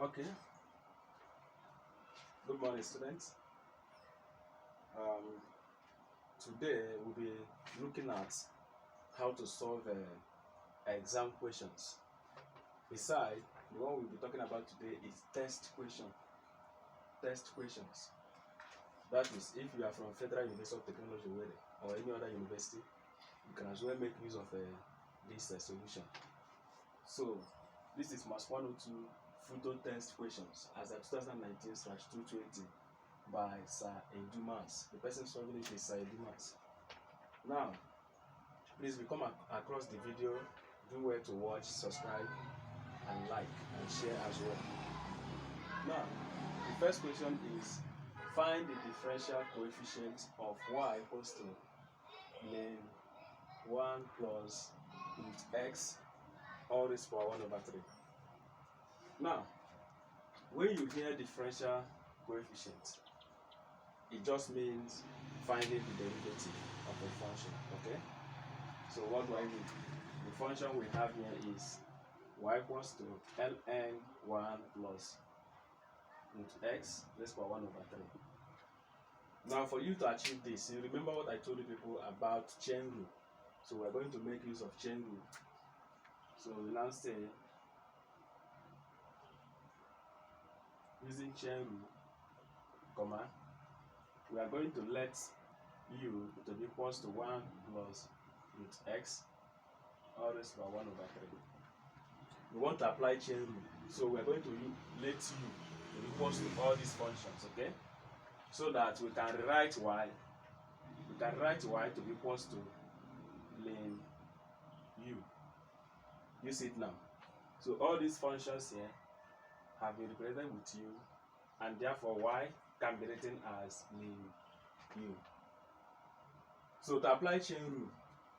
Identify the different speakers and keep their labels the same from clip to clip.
Speaker 1: Okay, good morning, students. Today we'll be looking at how to solve exam questions. Besides, the one we'll be talking about today is test questions. That is, if you are from Federal University of Technology or any other university, you can as well make use of this solution. So, this is MTH 102 Futo test questions as a 2019/220 by Sir Edumaths. The person solving it is Sir Edumaths. Now, please, if you come across the video, do well to watch, subscribe, and like and share as well. Now, the first question is, find the differential coefficient of y equals to ln 1 plus root x all raised to power 1/3. Now, when you hear differential coefficient, it just means finding the derivative of a function. Okay, so what do I mean? The function we have here is y equals to ln 1 plus root x raised to power 1/3. Now, for you to achieve this, you remember what I told you people about chain rule. So we're going to make use of chain rule. So we now say, using chain rule, comma, we are going to let u to be equals to 1 plus root x all raised to power 1/3. We want to apply chain rule, so we are going to let u to be equals to all these functions, okay? So that we can write y. We can write y to be equals to ln u. You see it now. So all these functions here have been represented with u, and therefore y can be written as ln u. So to apply chain rule,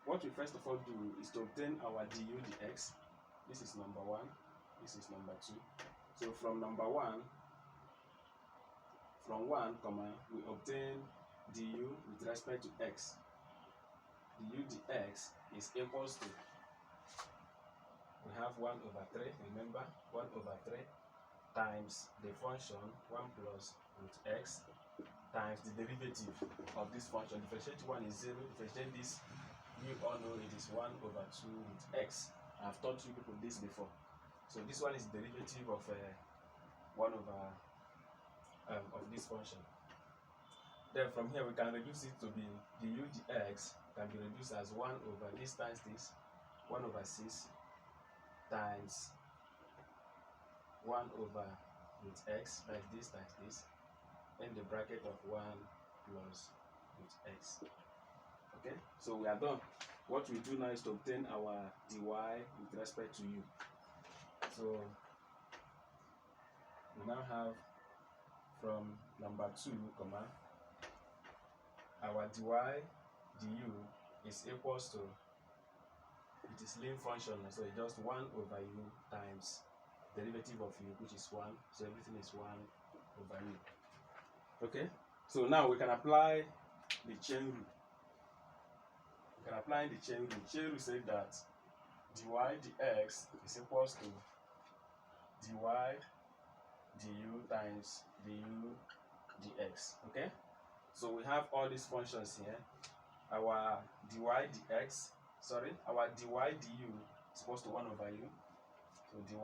Speaker 1: what we first of all do is to obtain our du dx. This is number 1, this is number 2. So from number 1, comma, we obtain du with respect to x. Du dx is equals to, we have 1/3, remember, 1/3 times the function 1 plus root x times the derivative of this function. Differentiate 1 is 0, differentiate this, you all know it is 1/2 root x. I've taught you people this before. So this one is derivative of 1 over of this function. Then from here we can reduce it to be du dx can be reduced as 1 over this times this, 1/6 times 1 over root x times this in the bracket of 1 plus root x. Okay, so we are done. What we do now is to obtain our dy with respect to u. So we now have from number 2, comma, our dy du is equals to, it is ln function, so it's just 1 over u times derivative of u, which is 1, so everything is 1 over u. Okay, so now we can apply the chain rule. We can apply the chain rule. Chain rule says that dy dx is equals to dy du times du dx. Okay, so we have all these functions here. Our dy dx, our dy du is equals to 1 over u. So dy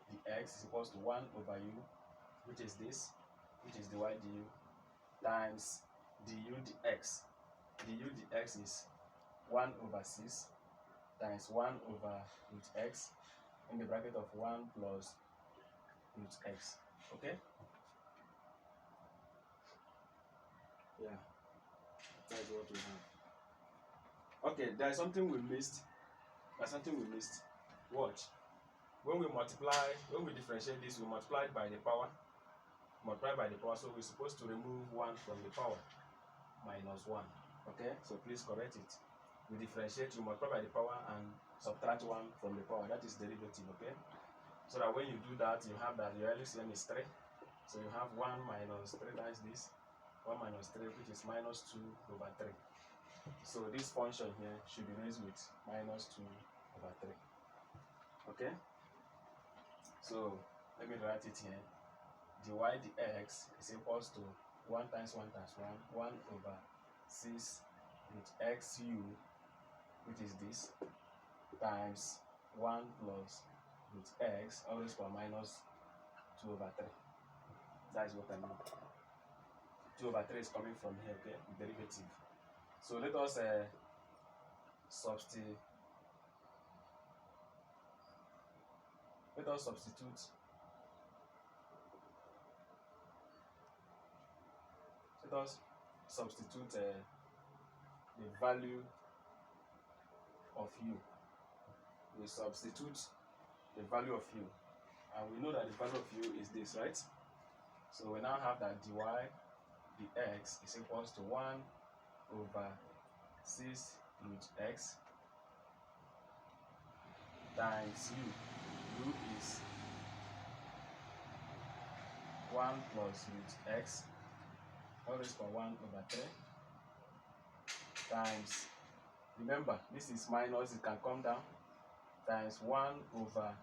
Speaker 1: dx is equals to 1 over u, which is this, which is dy du, times du dx. Du dx is 1/6 times 1 over root x in the bracket of 1 plus root x. Okay? Yeah, that's what we have. Okay, there's something we missed. Watch. When we differentiate this, we multiply it by the power. So we're supposed to remove 1 from the power, minus 1. Okay, so please correct it. We differentiate, you multiply by the power and subtract 1 from the power. That is derivative, okay? So that when you do that, you have that your LCM is 3. So you have 1 minus 3 times this, 1 minus 3, which is minus 2/3. So this function here should be raised with minus 2/3. Okay? So let me write it here. Dy dx is equals to 1 times 1 times 1, 1 over 6 root xu, which is this, times 1 plus root x, all this power minus 2 over 3. That is what I mean. 2 over 3 is coming from here, okay, derivative. So let us substitute the value of u. We substitute the value of u, and we know that the value of u is this, right? So we now have that dy dx is equals to 1 over 6 root x times u is 1 plus root x, all this for 1 over 3, times, remember this is minus, it can come down, times 1 over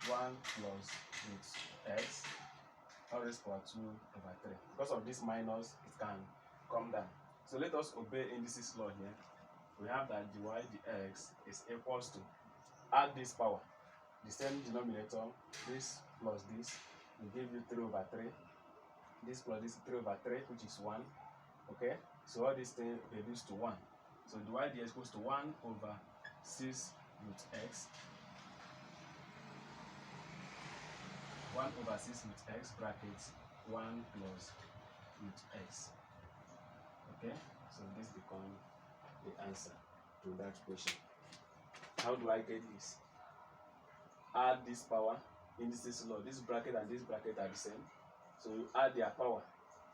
Speaker 1: 1 plus root x, all this for 2 over 3. Because of this minus, it can come down. So let us obey indices law here. We have that dy dx is equals to, add this power, the same denominator, this plus this will give you 3 over 3, this plus this 3 over 3, which is 1, okay? So all these things reduce to 1. So dy dx goes to 1 over 6 root x, 1 over 6 root x brackets 1 plus root x, okay? So this becomes the answer to that question. How do I get this? Add this power, indices law, this bracket and this bracket are the same, so you add their power,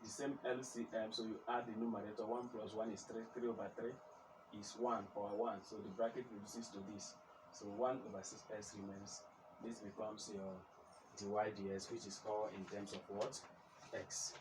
Speaker 1: the same LCM, so you add the numerator. 1 plus 1 is 3, 3 over 3 is 1 power 1, so the bracket reduces to this, so 1 over 6x remains. This becomes your dy dx, which is called in terms of what? X.